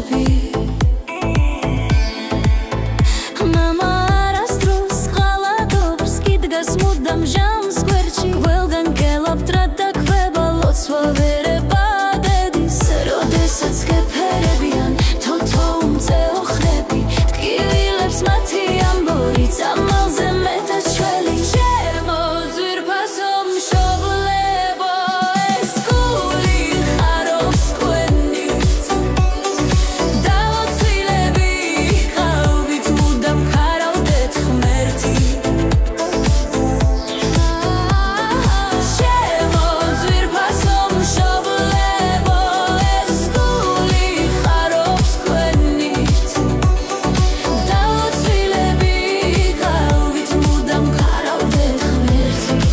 ჩები მამა არასდროს ღალატობს კიდგას მუდამ ჟამს გვერდში ყველგან გელაპტრა და ქვება ლოცვა ვერებადეს როდესაც გეფერებიან თოთო უმწეო ხრები ტკივილებს მათი ამბორი წამალზე მეტად ჩველი ჩემო ძვირფასო მშობლებო ეს გული ხარობს თქვენით დავოცილები ყავით მუდამ ხარავდეთ ღმერთი ჩემო ძვირფასო მშობლებო ეს გული ხარობს თქვენით დავოცილები ყავით მუდამ ხარავდეთ ღმერთი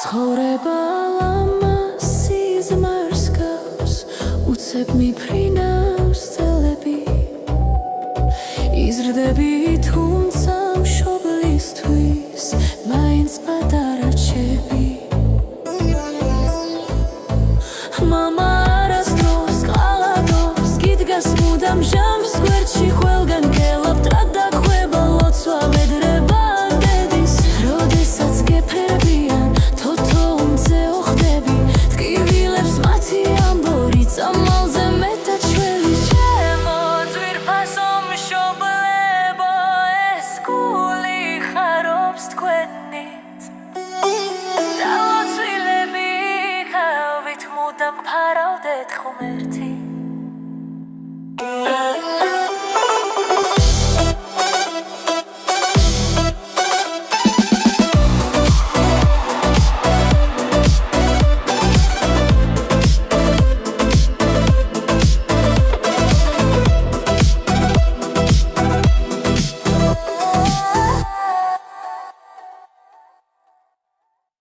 ცხოვრება ლამას სიზმარს გავს უცებ მიფრინავს წელები იზრდები თუმცა მშობლისთვის მაინც პატარა ჩები მამა არასდროს ყალატობს კიდგას მუდამ ჟამს გვერდში